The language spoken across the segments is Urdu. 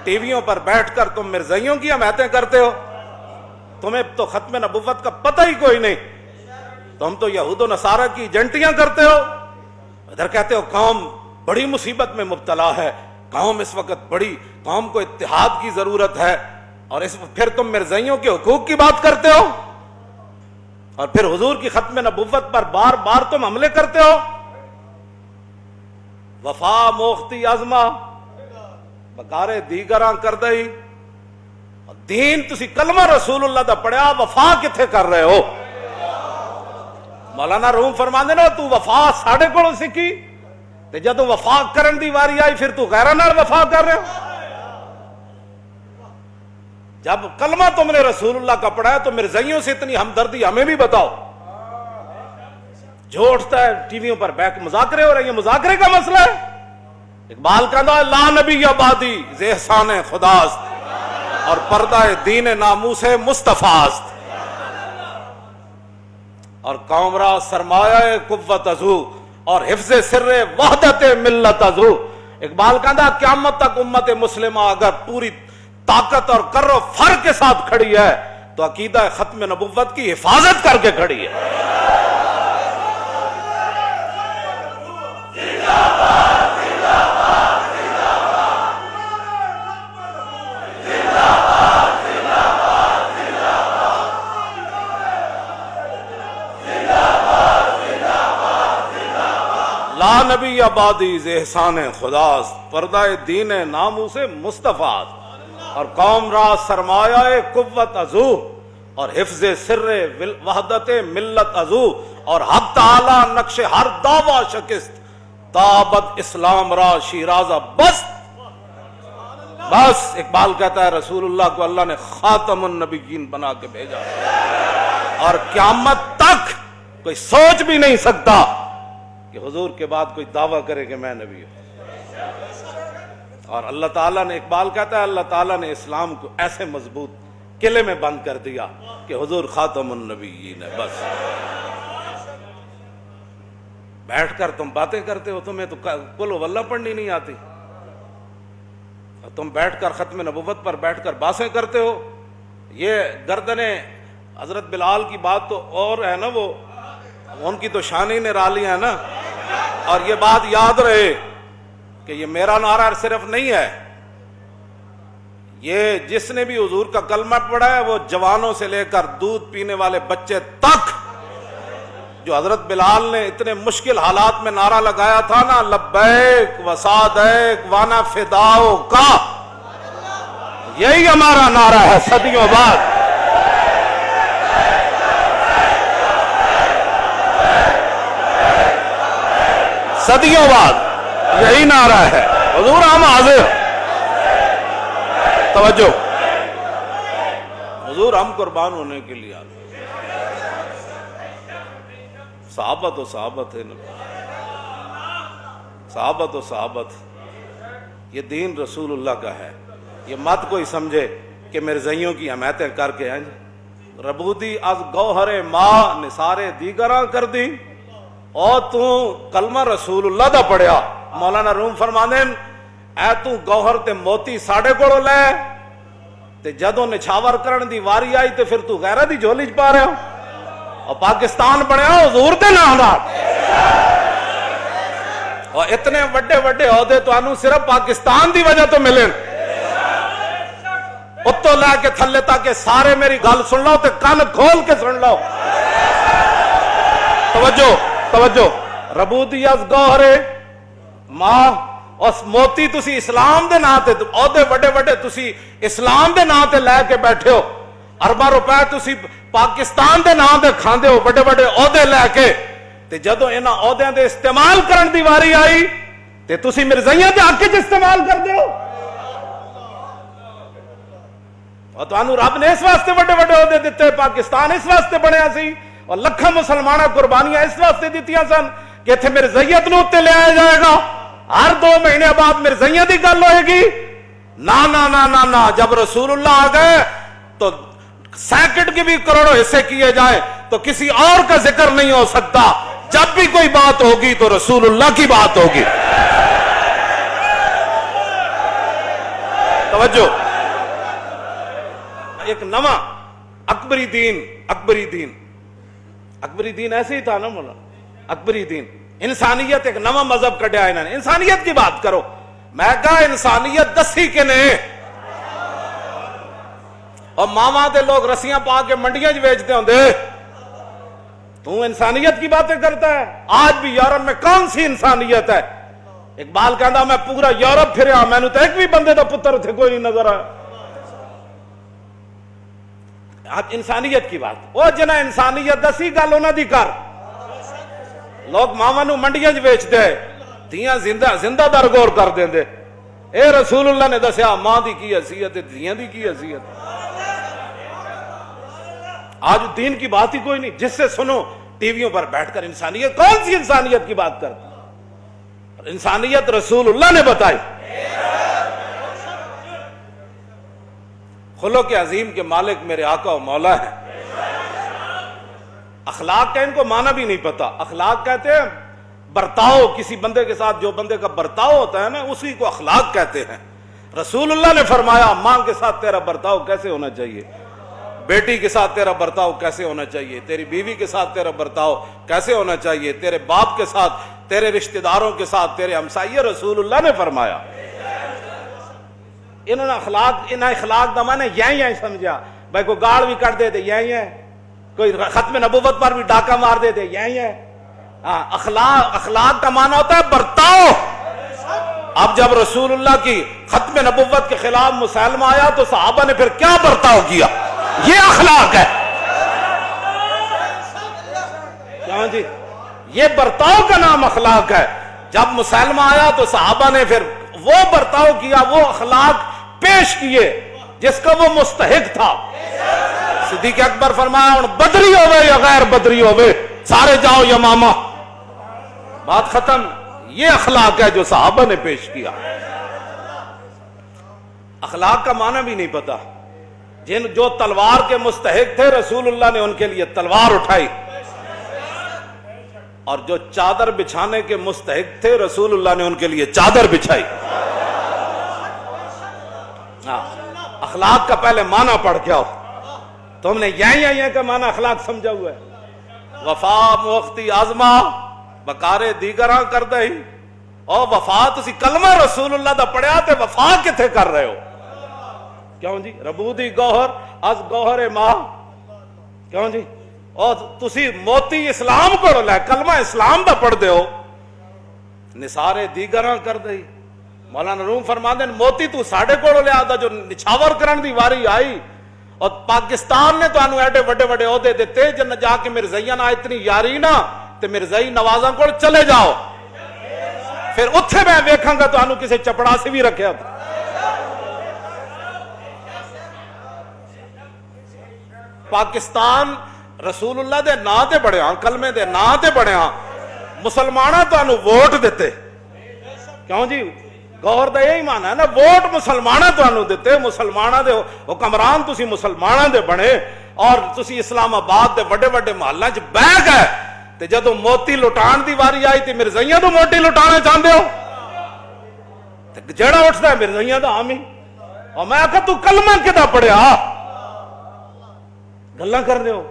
ٹی ویوں پر بیٹھ کر تم مرزائیوں کی حمایتیں کرتے ہو، تمہیں تو ختم نبوت کا پتہ ہی کوئی نہیں، تم تو یہود و نصارہ کی ایجنٹیاں کرتے ہو، ادھر کہتے ہو قوم بڑی مصیبت میں مبتلا ہے، قوم اس وقت قوم کو اتحاد کی ضرورت ہے، اور پھر تم مرزائیوں کے حقوق کی بات کرتے ہو، اور پھر حضور کی ختم نبوت پر بار بار تم حملے کرتے ہو۔ وفا موختی عظمہ بکارے دیگراں کردئی، دین تسی کلمہ رسول اللہ دا پڑھیا، وفا کتھے کر رہے ہو؟ مولانا روم فرماندے نا تو وفا ساڑھے کولوں سیکھی تے جدوں وفا کرن دی واری آئی پھر تو غیراں نال وفا کر رہے ہو۔ جب کلمہ تم نے رسول اللہ کا پڑھا ہے تو مرزائیوں سے اتنی ہمدردی ہمیں بھی بتاؤ۔ جو اٹھتا ہے ٹی ویوں پر بیٹھ مذاکرے ہو رہے ہیں، یہ مذاکرے کا مسئلہ ہے؟ اقبال کہتا ہے لا نبی آبادی ز احسان خداست اور پردہ دین ناموس مصطفیٰ است، اور قوم را سرمایہ قوت ازو اور حفظ سر وحدت ملت ازو۔ اقبال کہتا ہے قیامت تک امت مسلمہ اگر پوری طاقت اور کر و فر کے ساتھ کھڑی ہے تو عقیدہ ختم نبوت کی حفاظت کر کے کھڑی ہے۔ لا نبی آبادی ز احسان خداست پردہ دین ناموس مصطفیٰ اور قوم را سرمایہ قوت ازو اور حفظ سر وحدت ملت ازو، اور حق تعالی نقش ہر دعویٰ شکست تابد اسلام را شیرازہ بس۔ بس اقبال کہتا ہے رسول اللہ کو اللہ نے خاتم النبیین بنا کے بھیجا، اور قیامت تک کوئی سوچ بھی نہیں سکتا کہ حضور کے بعد کوئی دعویٰ کرے کہ میں نبی ہوں۔ اور اللہ تعالیٰ نے، اقبال کہتا ہے اللہ تعالیٰ نے اسلام کو ایسے مضبوط قلعے میں بند کر دیا کہ حضور خاتم النبیین ہے۔ بس بیٹھ کر تم باتیں کرتے ہو، تمہیں تو قل ہو اللہ پڑھنی نہیں آتی، تم بیٹھ کر ختم نبوت پر بیٹھ کر باتیں کرتے ہو۔ یہ گردنیں حضرت بلال کی بات تو اور ہے نا، وہ ان کی تو شان ہی نرالی ہے نا، اور یہ بات یاد رہے کہ یہ میرا نعرہ صرف نہیں ہے، یہ جس نے بھی حضور کا کلمہ پڑھا ہے وہ جوانوں سے لے کر دودھ پینے والے بچے تک، جو حضرت بلال نے اتنے مشکل حالات میں نعرہ لگایا تھا نا، لبیک و سعدیک وانا فداؤ کا، یہی ہمارا نعرہ ہے صدیوں بعد۔ صدیوں بعد یہی نعرہ ہے، حضور ہم حاضر، توجہ، حضور ہم قربان ہونے کے لیے آتے۔ صحابت و صحابت ہے، صحابت و صحابت، یہ دین رسول اللہ کا ہے۔ یہ مت کوئی سمجھے کہ مرزائیوں کی حمایتیں کر کے ہیں ربودی از گوہر ماں نثارے دیگراں کر دی، اور تو کلمہ رسول اللہ دا پڑھیا۔ مولانا روم فرماندے اے تو گوہر تے موتی ساڑے کولوں لے تے جدوں نچھاور کرن دی واری آئی تے پھر تو غیرہ دی جھولی چ پا رہے ہو، اور پاکستان بنیا حضور دے نام نال، اور اتنے وڈے وڈے عہدے تانوں صرف پاکستان دی وجہ تو ملے۔ اتوں لے کے تھلے تک سارے میری گل سن لو تے کان کھول کے سن لو، توجہ توجہ، ربودی از گوہرے ماں، اس موتی تسی اسلام دے نام تے عہدے وڈے وڈے تسی اسلام دے نام تے لے کے بیٹھے ہو، ارباں روپے تسی پاکستان دے نام تے کھاندے ہو بڑے بڑے عہدے لے کے، تے جدوں انہاں عہدیاں دے استعمال کرن دی واری آئی تے تسی مرزائیاں دے حق وچ استعمال کردے ہو۔ اور تانوں رب نے اس واسطے بڑے بڑے عہدے دیتے، پاکستان اس واسطے بنیا سی، اور لکھاں مسلماناں قربانیاں اس واسطے دیتیاں سن کہ اتنے مرزائیت نو تے لے آیا جائے گا، ہر 2 مہینے بعد مرزائیت دی گل ہوئے گی۔ نا نا نا نا نا، جب رسول اللہ آ گئے تو سیکنڈ کے بھی کروڑوں حصے کیے جائیں تو کسی اور کا ذکر نہیں ہو سکتا، جب بھی کوئی بات ہوگی تو رسول اللہ کی بات ہوگی۔ توجہ، ایک نواں اکبری دین، اکبری دین ایسے ہی تھا نا مولا، اکبری دین انسانیت، ایک نواں مذہب کڈیا انہوں نے، انسانیت کی بات کرو، میں کہا انسانیت دسی کے نے، اور ماما دے لوگ رسیاں پا کے منڈیاں بیچتے ہوں دے، تو انسانیت کی باتیں کرتا ہے؟ آج بھی یورپ میں کون سی انسانیت ہے؟ اقبال کہندا میں پورا یورپ پھریا، میں نے تو ایک بھی بندے دا پتر تھے کوئی نہیں نظر آیا۔ آج انسانیت کی بات، وہ جنہ انسانیت دسی گل انہاں دی کر، لوگ ماما نو منڈیاں بیچتے ہیں، دیاں زندہ در غور کر دیں دے، اے رسول اللہ نے دسیا ماں دی کی حیثیت ہے، دیاں دی کی حیثیت ہے۔ آج دین کی بات ہی کوئی نہیں، جس سے سنو ٹی ویوں پر بیٹھ کر انسانیت، کون سی انسانیت کی بات کرتا؟ انسانیت رسول اللہ نے بتائی۔ خلق عظیم کے مالک میرے آقا و مولا ہے۔ اخلاق کا ان کو معنی بھی نہیں پتا، اخلاق کہتے ہیں برتاؤ، کسی بندے کے ساتھ جو بندے کا برتاؤ ہوتا ہے نا اسی کو اخلاق کہتے ہیں۔ رسول اللہ نے فرمایا ماں کے ساتھ تیرا برتاؤ کیسے ہونا چاہیے، بیٹی کے ساتھ تیرا برتاؤ کیسے ہونا چاہیے، تیری بیوی کے ساتھ تیرا برتاؤ کیسے ہونا چاہیے، تیرے باپ کے ساتھ، تیرے رشتہ داروں کے ساتھ، تیرے ہمسائے، رسول اللہ نے فرمایا۔ انہوں نے اخلاق دا معنی یہی سمجھا، بھائی کوئی گاڑ بھی کر دے دے یہی ہے، کوئی ختم نبوت پر بھی ڈاکہ مار دے دے یہی ہے۔ اخلاق کا معنی ہوتا ہے برتاؤ۔ اب جب رسول اللہ کی ختم نبوت کے خلاف مسلمہ آیا تو صحابہ نے پھر کیا برتاؤ کیا؟ یہ اخلاق ہے۔ کیوں جی؟ یہ برتاؤ کا نام اخلاق ہے۔ جب مسلمہ آیا تو صحابہ نے پھر وہ برتاؤ کیا، وہ اخلاق پیش کیے جس کا وہ مستحق تھا۔ صدیق اکبر فرمایا ہن بدری ہوئے یا غیر بدری ہوئے سارے جاؤ یمامہ، بات ختم۔ یہ اخلاق ہے جو صحابہ نے پیش کیا۔ اخلاق کا معنی بھی نہیں پتا، جو تلوار کے مستحق تھے رسول اللہ نے ان کے لیے تلوار اٹھائی، اور جو چادر بچھانے کے مستحق تھے رسول اللہ نے ان کے لیے چادر بچھائی۔ اخلاق کا پہلے معنی پڑھ کے آؤ، تم نے یہی کا معنی اخلاق سمجھا ہوا ہے۔ وفا موختی آزما بکارے دیگراں کر دئی، اور وفا تسی کلمہ رسول اللہ دا پڑھیا تے وفا کتھے کر رہے ہو؟ کیوں جی؟ ربودی گوہر از گوہر ماں، کیوں جی؟ اور تسی موتی اسلام کو لے کلمہ اسلام دا پڑھ دے ہو، نثارے دیگراں کر دئی۔ مولانا روم فرماندے ہیں موتی تو ساڑھے کوڑو لے آدھا جو نچھاور کرن دی واری آئی، اور پاکستان نے تو انہوں ایڈے وڈے وڈے عہدے دیتے جن جا کے مرزائیاں نہ اتنی یاری نہ تے مرزائی نوازاں کو چلے جاؤ، پھر اتھے میں ویکھاں گا تو انہوں کسی چپڑا سے بھی رکھے تھا۔ پاکستان رسول اللہ دے نا تے بڑے ہاں، کلمے دے نا تے بڑے ہاں، مسلمانہ تو انہوں ووٹ دیتے، کیوں جی؟ گوھر دا یہی معنی ہے نا، ووٹ مسلمانہ تو انہوں دیتے، مسلمانہ دے حکمران تسی مسلمانہ دے بنے، اور تسی اسلام آباد دے وڈے وڈے محلہ چ بہ گئے تے جدو موتی لٹان دی واری آئی تے مرزائیاں تو موتی لٹانا چاہتے ہو، تے جڑا اٹھتا ہے مرزائیاں دا حامی، اور میں آکھا تو کلمہ کدا پڑھیا گلاں کر دے ہو؟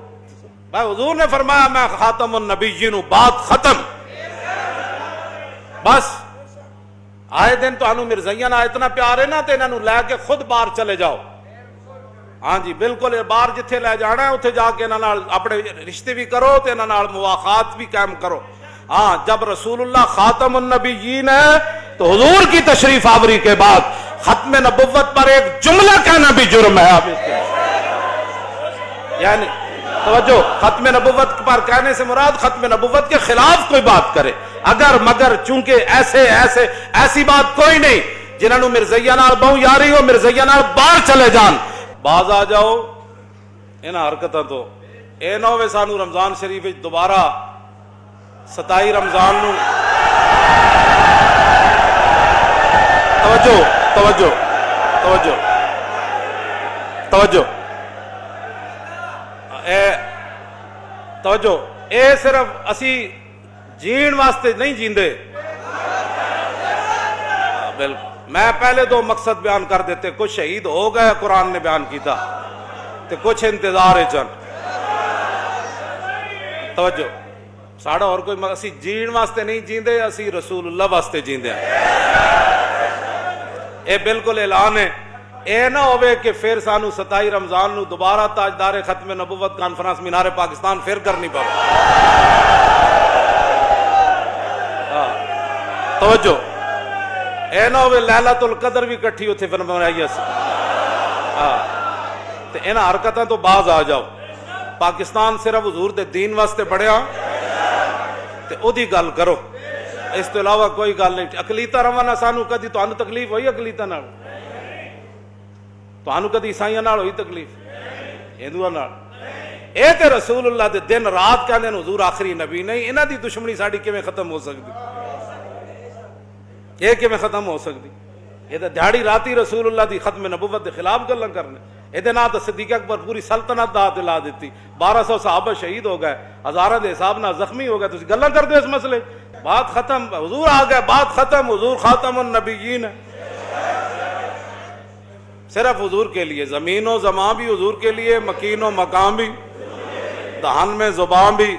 بھائی حضور نے فرمایا میں خاتم النبیین، بات ختم۔ بس آئے دن تو انہوں مرزائیاں نہ اتنا پیار ہے نا تے انہوں لے کے خود باہر چلے جاؤ، ہاں جی بالکل، باہر جتھے لے جانا ہے اتھے جا کے انہوں اپنے رشتے بھی کرو تے انہوں مواخات بھی قائم کرو۔ ہاں جب رسول اللہ خاتم النبیین ہے تو حضور کی تشریف آوری کے بعد ختم نبوت پر ایک جملہ کہنا بھی جرم ہے۔ آپ اس کے یعنی توجہ، ختم نبوت پر کہنے سے مراد ختم نبوت کے خلاف کوئی بات کرے، اگر مگر چونکہ ایسی بات کوئی نہیں جنہوں مرزائیاں نال بہو یاری ہو، مرزائیاں نال باہر چلے جان، باز آ جاؤ انہاں حرکتاں تو۔ اے نہ ہوئے سانو رمضان شریف دوبارہ 27 رمضان نو توجہ توجہ توجہ توجہ توجہ، اے صرف اسی جین واسطے نہیں جیندے، بالکل میں پہلے دو مقصد بیان کر دیتے، کچھ شہید ہو گئے قرآن نے بیان کیتا تے کچھ انتظار چن توجہ ساڑا اور کوئی اسی جین واسطے نہیں جیندے، اسی رسول اللہ واسطے جیندے ہیں۔ اے بالکل اعلان ہے، اے نہ ہوئے کہ پھر سانو 27 رمضان نو دوبارہ تاجدار ختم نبوت کانفرنس مینار پاکستان پھر کرنی پاؤ۔ توجہ اے نہ ہوئے لیلۃ القدر بھی کٹھی اتھے پھر بنائی اس تے انہاں حرکتاں تو باز آ جاؤ۔ پاکستان صرف حضور دے دین واسطے بڑھیا تے او دی گل کرو، اس تو علاوہ کوئی گل نہیں۔ اقلیتاں روانا سانو کدی تانوں تکلیف ہوئی اقلیتاں نال؟ تانوں کدی عیسائیاں نال ہوئی تکلیف؟ ہندوؤں نال؟ اے تے رسول اللہ دے دن رات کہندے نے حضور آخری نبی نہیں، انہاں دی دشمنی ساڈی کیویں ختم ہو سکدی؟ یہ کیویں ختم ہو سکدی؟ یہ تے دیہڑی راتی رسول اللہ دی ختم نبوت دے خلاف گلاں کرنے۔ یہ نام تو صدیق اکبر پوری سلطنت دا دلا دیتی، 1200 صحابہ شہید ہو گئے، ہزاراں دے حساب نہ زخمی ہو گئے، تسی گلاں کر دو اس مسئلے؟ بات ختم، حضور آ گئے، بات ختم، حضور خاتم النبیین ہے۔ صرف حضور کے لیے، زمین و زمان بھی حضور کے لیے، مکین و مقام بھی، دہن میں زبان بھی،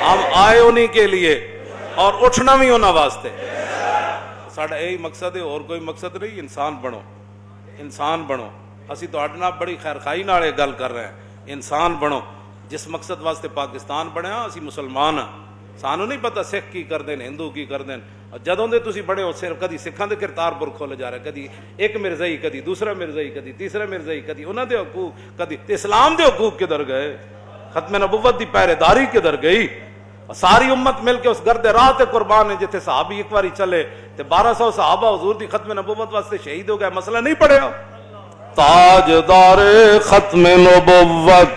ہم آئے انہی کے لیے اور اٹھنا بھی انہاں واسطے۔ ساڑھا یہی مقصد ہے، اور کوئی مقصد نہیں۔ انسان بنو، انسان بنو۔ اسی تو اڈنا بڑی خیرخائی نال یہ گل کر رہے ہیں، انسان بنو۔ جس مقصد واسطے پاکستان بنیا اسی مسلمان ہاں، سانو نہیں پتہ سکھ کی کر دین، ہندو کی کر دین۔ جدوں دے تسی بڑے ہو صرف کدی سکھاں دے کرتار پور کھول جا رہے، کدی ایک مرزائی، کدی دوسرا مرزائی، کدی تیسرا مرزائی، کدی انہاں دے حقوق، کدی اسلام دے حقوق کدھر گئے؟ ختم نبوت دی پہرے داری کدھر گئی؟ ساری امت مل کے اس گرد راہ تے قربان ہے جتھے صحابی ایک باری چلے تے 1200 صحابہ حضور دی ختم نبوت واسطے شہید ہو گئے، مسئلہ نہیں پڑھیا؟ تاجدار ختم نبوت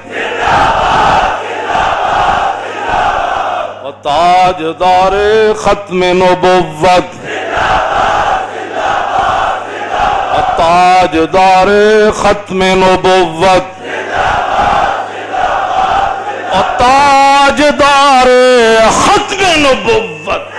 تاجدار ختم نبوت تاجدار ختم نبوت تاجدار ختم نبوت